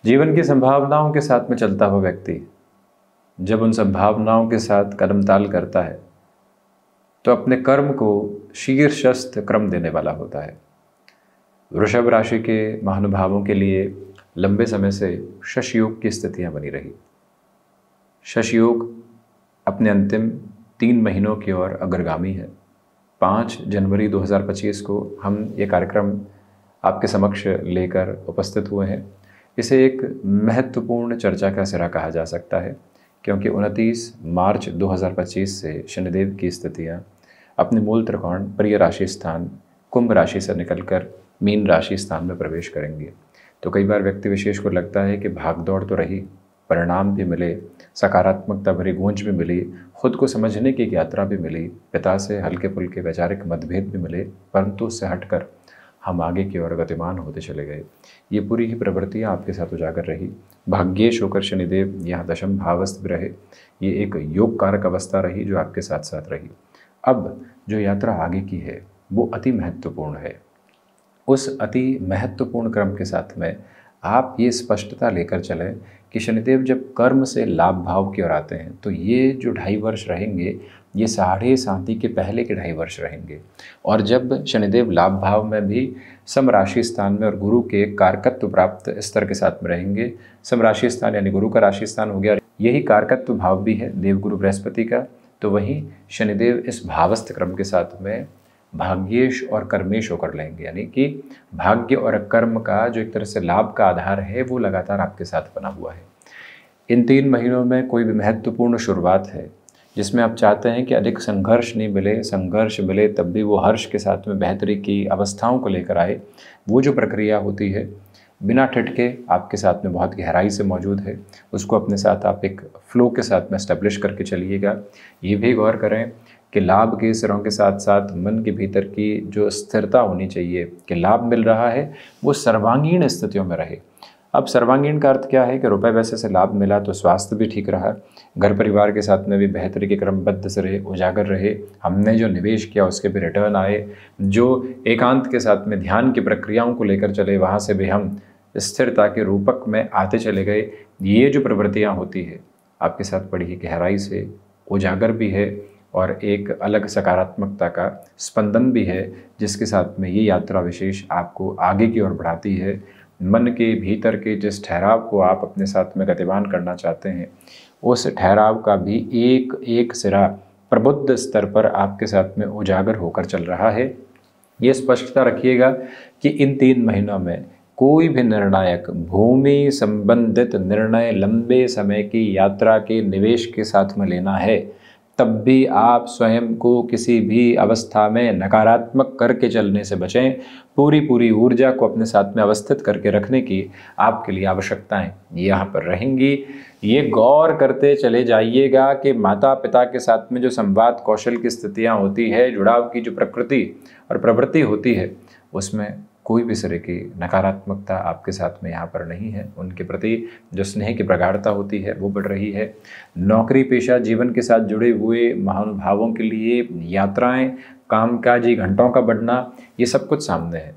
जीवन की संभावनाओं के साथ में चलता हुआ व्यक्ति जब उन संभावनाओं के साथ कदम ताल करता है तो अपने कर्म को शीर्षस्थ क्रम देने वाला होता है। वृषभ राशि के महानुभावों के लिए लंबे समय से शश योग की स्थितियां बनी रही। शश योग अपने अंतिम 3 महीनों की ओर अग्रगामी है। 5 जनवरी 2025 को हम ये कार्यक्रम आपके समक्ष लेकर उपस्थित हुए हैं। इसे एक महत्वपूर्ण चर्चा का सिरा कहा जा सकता है, क्योंकि 29 मार्च 2025 से शनिदेव की स्थितियाँ अपने मूल त्रिकोण प्रिय राशि स्थान कुंभ राशि से निकलकर मीन राशि स्थान में प्रवेश करेंगे। तो कई बार व्यक्ति विशेष को लगता है कि भागदौड़ तो रही, परिणाम भी मिले, सकारात्मकता भरी गूंज भी मिली, खुद को समझने की यात्रा भी मिली, पिता से हल्के फुल्के वैचारिक मतभेद भी मिले, परंतु उससे हटकर हम आगे की ओर गतिमान होते चले गए। ये पूरी ही प्रवृत्तियाँ आपके साथ उजागर रही। भाग्येश होकर शनिदेव यहाँ दशम भावस्थ भी रहे। ये एक योग कारक अवस्था रही जो आपके साथ साथ रही। अब जो यात्रा आगे की है वो अति महत्वपूर्ण है। उस अति महत्वपूर्ण क्रम के साथ में आप ये स्पष्टता लेकर चलें कि शनिदेव जब कर्म से लाभ भाव की ओर आते हैं तो ये जो 2.5 वर्ष रहेंगे ये 7.5 के पहले के 2.5 वर्ष रहेंगे। और जब शनिदेव लाभ भाव में भी समराशि स्थान में और गुरु के कारकत्व प्राप्त स्तर के साथ में रहेंगे, समराशि स्थान यानी गुरु का राशि स्थान हो गया, यही कारकत्व भाव भी है देवगुरु बृहस्पति का। तो वहीं शनिदेव इस भावस्थ क्रम के साथ में भाग्येश और कर्मेश होकर लेंगे, यानी कि भाग्य और कर्म का जो एक तरह से लाभ का आधार है वो लगातार आपके साथ बना हुआ है। इन 3 महीनों में कोई भी महत्वपूर्ण शुरुआत है जिसमें आप चाहते हैं कि अधिक संघर्ष नहीं मिले, संघर्ष मिले तब भी वो हर्ष के साथ में बेहतरी की अवस्थाओं को लेकर आए, वो जो प्रक्रिया होती है बिना ठिठके आपके साथ में बहुत गहराई से मौजूद है। उसको अपने साथ आप एक फ्लो के साथ में एस्टेब्लिश करके चलिएगा। ये भी गौर करें कि लाभ के सिरों के साथ साथ मन के भीतर की जो स्थिरता होनी चाहिए कि लाभ मिल रहा है वो सर्वांगीण स्थितियों में रहे। अब सर्वांगीण का अर्थ क्या है कि रुपए पैसे से लाभ मिला तो स्वास्थ्य भी ठीक रहा, घर परिवार के साथ में भी बेहतरी के क्रमबद्ध से रहे, उजागर रहे, हमने जो निवेश किया उसके भी रिटर्न आए, जो एकांत के साथ में ध्यान की प्रक्रियाओं को लेकर चले वहाँ से भी हम स्थिरता के रूपक में आते चले गए। ये जो प्रवृत्तियाँ होती है आपके साथ बड़ी ही गहराई से उजागर भी है और एक अलग सकारात्मकता का स्पंदन भी है, जिसके साथ में ये यात्रा विशेष आपको आगे की ओर बढ़ाती है। मन के भीतर के जिस ठहराव को आप अपने साथ में गतिमान करना चाहते हैं उस ठहराव का भी एक एक सिरा प्रबुद्ध स्तर पर आपके साथ में उजागर होकर चल रहा है। ये स्पष्टता रखिएगा कि इन 3 महीनों में कोई भी निर्णायक भूमि संबंधित निर्णय लंबे समय की यात्रा के निवेश के साथ में लेना है, तब भी आप स्वयं को किसी भी अवस्था में नकारात्मक करके चलने से बचें। पूरी ऊर्जा को अपने साथ में अवस्थित करके रखने की आपके लिए आवश्यकताएं यहाँ पर रहेंगी। ये गौर करते चले जाइएगा कि माता पिता के साथ में जो संवाद कौशल की स्थितियाँ होती है, जुड़ाव की जो प्रकृति और प्रवृत्ति होती है, उसमें कोई भी तरह की नकारात्मकता आपके साथ में यहाँ पर नहीं है। उनके प्रति जो स्नेह की प्रगाढ़ता होती है वो बढ़ रही है। नौकरी पेशा जीवन के साथ जुड़े हुए महानुभावों के लिए यात्राएं, कामकाजी घंटों का बढ़ना, ये सब कुछ सामने है,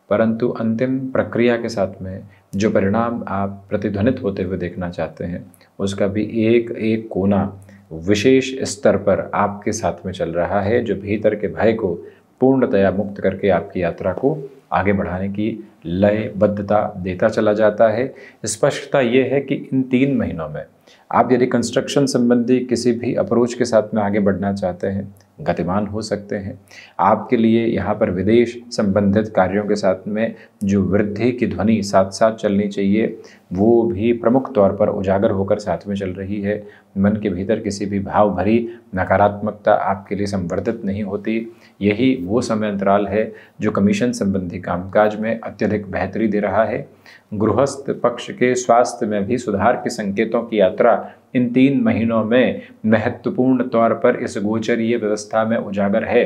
परंतु अंतिम प्रक्रिया के साथ में जो परिणाम आप प्रतिध्वनित होते हुए देखना चाहते हैं उसका भी एक एक कोना विशेष स्तर पर आपके साथ में चल रहा है, जो भीतर के भय को पूर्णतया मुक्त करके आपकी यात्रा को आगे बढ़ाने की लयबद्धता देता चला जाता है। स्पष्टता ये है कि इन 3 महीनों में आप यदि कंस्ट्रक्शन संबंधी किसी भी अप्रोच के साथ में आगे बढ़ना चाहते हैं, गतिमान हो सकते हैं। आपके लिए यहाँ पर विदेश संबंधित कार्यों के साथ में जो वृद्धि की ध्वनि साथ साथ चलनी चाहिए वो भी प्रमुख तौर पर उजागर होकर साथ में चल रही है। मन के भीतर किसी भी भाव भरी नकारात्मकता आपके लिए संवर्धित नहीं होती। यही वो समय अंतराल है जो कमीशन संबंधी कामकाज में अत्यधिक बेहतरी दे रहा है। गृहस्थ पक्ष के स्वास्थ्य में भी सुधार के संकेतों की यात्रा इन 3 महीनों में महत्वपूर्ण तौर पर इस गोचरीय व्यवस्था में उजागर है।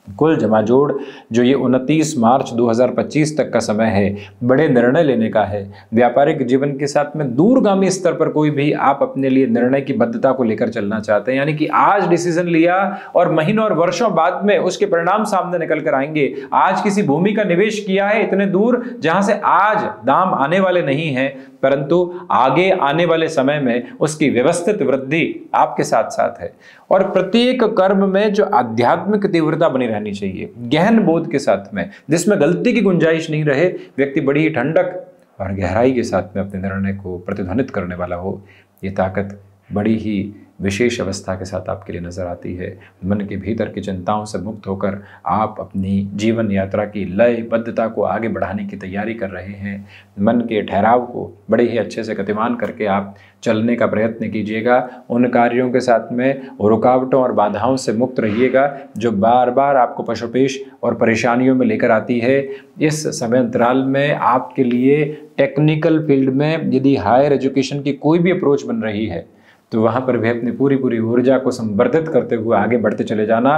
कुल जमाजोड़ जो ये 29 मार्च 2025 तक का समय है, बड़े निर्णय लेने का है। व्यापारिक जीवन के साथ में दूरगामी स्तर पर कोई भी आप अपने लिए निर्णय की बद्धता को लेकर चलना चाहते हैं, यानी कि आज डिसीजन लिया और महीनों और वर्षों बाद में उसके परिणाम सामने निकल कर आएंगे। आज किसी भूमि का निवेश किया है इतने दूर जहां से आज दाम आने वाले नहीं हैं, परंतु आगे आने वाले समय में उसकी व्यवस्थित वृद्धि आपके साथ साथ है। और प्रत्येक कर्म में जो आध्यात्मिक तीव्रता बनी रहनी चाहिए, गहन बोध के साथ में, जिसमें गलती की गुंजाइश नहीं रहे, व्यक्ति बड़ी ही ठंडक और गहराई के साथ में अपने निर्णय को प्रतिध्वनित करने वाला हो, ये ताकत बड़ी ही विशेष अवस्था के साथ आपके लिए नजर आती है। मन के भीतर की चिंताओं से मुक्त होकर आप अपनी जीवन यात्रा की लयबद्धता को आगे बढ़ाने की तैयारी कर रहे हैं। मन के ठहराव को बड़े ही अच्छे से गतिमान करके आप चलने का प्रयत्न कीजिएगा। उन कार्यों के साथ में रुकावटों और बाधाओं से मुक्त रहिएगा जो बार बार आपको पशुपेश और परेशानियों में लेकर आती है। इस समय अंतराल में आपके लिए टेक्निकल फील्ड में यदि हायर एजुकेशन की कोई भी अप्रोच बन रही है तो वहाँ पर भी अपनी पूरी ऊर्जा को संवर्धित करते हुए आगे बढ़ते चले जाना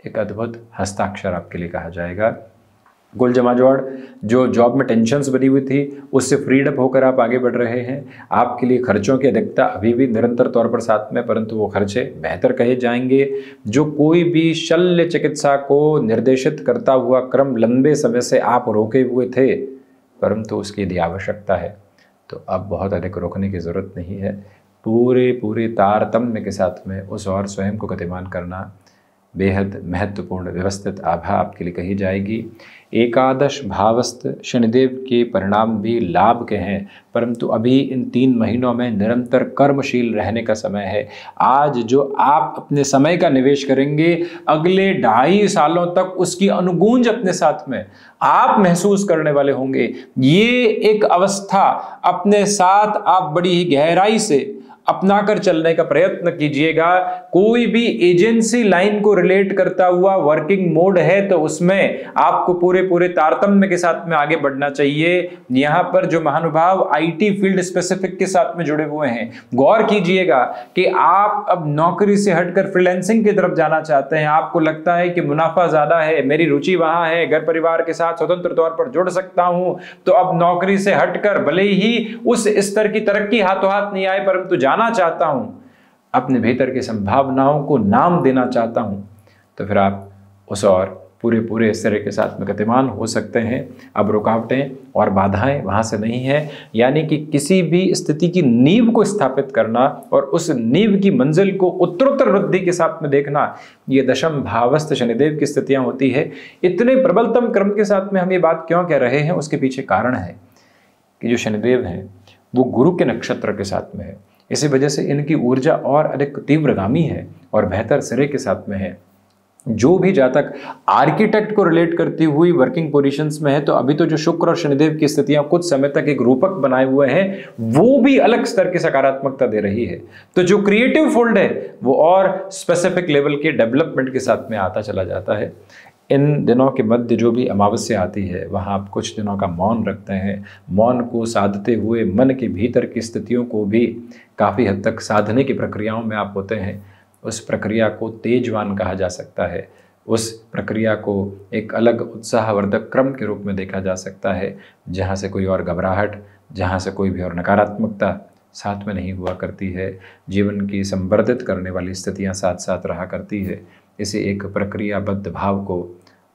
एक अद्भुत हस्ताक्षर आपके लिए कहा जाएगा। कुल जमाजोड़ जो जॉब में टेंशन्स बनी हुई थी उससे फ्रीडअप होकर आप आगे बढ़ रहे हैं। आपके लिए खर्चों की अधिकता अभी भी निरंतर तौर पर साथ में, परंतु वो खर्चे बेहतर कहे जाएंगे। जो कोई भी शल्य चिकित्सा को निर्देशित करता हुआ क्रम लंबे समय से आप रोके हुए थे, परंतु उसकी यदि आवश्यकता है तो अब बहुत अधिक रोकने की ज़रूरत नहीं है। पूरे तारतम्य के साथ में उस और स्वयं को गतिमान करना बेहद महत्वपूर्ण व्यवस्थित आभा आपके लिए कही जाएगी। एकादश भावस्थ शनिदेव के परिणाम भी लाभ के हैं, परंतु अभी इन 3 महीनों में निरंतर कर्मशील रहने का समय है। आज जो आप अपने समय का निवेश करेंगे, अगले 2.5 सालों तक उसकी अनुगूंज अपने साथ में आप महसूस करने वाले होंगे। ये एक अवस्था अपने साथ आप बड़ी ही गहराई से अपना कर चलने का प्रयत्न कीजिएगा। कोई भी एजेंसी लाइन को रिलेट करता हुआ वर्किंग मोड है तो उसमें आपको पूरे तारतम्य के साथ में आगे बढ़ना चाहिए। यहाँ पर जो महानुभाव आईटी फील्ड स्पेसिफिक के साथ में जुड़े हुए हैं, गौर कीजिएगा कि आप अब नौकरी से हटकर फ्रीलांसिंग की तरफ जाना चाहते हैं। आपको लगता है कि मुनाफा ज्यादा है, मेरी रुचि वहां है, घर परिवार के साथ स्वतंत्र तौर पर जुड़ सकता हूं, तो अब नौकरी से हटकर भले ही उस स्तर की तरक्की हाथों हाथ नहीं आए, परंतु जाना चाहता हूं, अपने भीतर की संभावनाओं को नाम देना चाहता हूं, तो फिर आप उस और पूरे इस तरह के साथ में गतिमान हो सकते हैं। अब रुकावटें और बाधाएं वहां से नहीं है, यानी कि किसी भी स्थिति की नींव को स्थापित करना और उस नींव की मंजिल को उत्तरोत्तर वृद्धि के साथ में देखना, ये दशम भावस्थ शनिदेव की स्थितियां होती है। इतने प्रबलतम क्रम के साथ में हम ये बात क्यों कह रहे हैं, उसके पीछे कारण है कि जो शनिदेव हैं वो गुरु के नक्षत्र के साथ में है। इसी वजह से इनकी ऊर्जा और अधिक तीव्रगामी है और बेहतर सिरे के साथ में है। जो भी जातक आर्किटेक्ट को रिलेट करती हुई वर्किंग पोजीशंस में है, तो अभी तो जो शुक्र और शनिदेव की स्थितियां कुछ समय तक एक रूपक बनाए हुए हैं, वो भी अलग स्तर की सकारात्मकता दे रही है। तो जो क्रिएटिव फोल्ड है वो और स्पेसिफिक लेवल के डेवलपमेंट के साथ में आता चला जाता है। इन दिनों के मध्य जो भी अमावस्या आती है, वहाँ आप कुछ दिनों का मौन रखते हैं। मौन को साधते हुए मन के भीतर की स्थितियों को भी काफ़ी हद तक साधने की प्रक्रियाओं में आप होते हैं। उस प्रक्रिया को तेजवान कहा जा सकता है। उस प्रक्रिया को एक अलग उत्साहवर्धक क्रम के रूप में देखा जा सकता है, जहाँ से कोई और घबराहट, जहाँ से कोई भी और नकारात्मकता साथ में नहीं हुआ करती है। जीवन की संवर्धित करने वाली स्थितियाँ साथ साथ रहा करती है। इसी एक प्रक्रियाबद्ध भाव को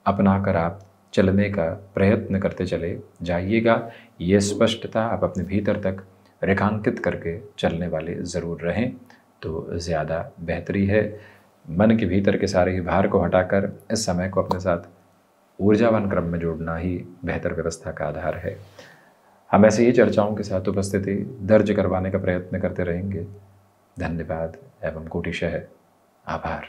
अपनाकर आप चलने का प्रयत्न करते चले जाइएगा। ये स्पष्टता आप अपने भीतर तक रेखांकित करके चलने वाले ज़रूर रहें तो ज़्यादा बेहतरी है। मन के भीतर के सारे ही भार को हटाकर इस समय को अपने साथ ऊर्जावान क्रम में जोड़ना ही बेहतर व्यवस्था का आधार है। हम ऐसे ही चर्चाओं के साथ उपस्थिति दर्ज करवाने का प्रयत्न करते रहेंगे। धन्यवाद एवं कोटिशः आभार।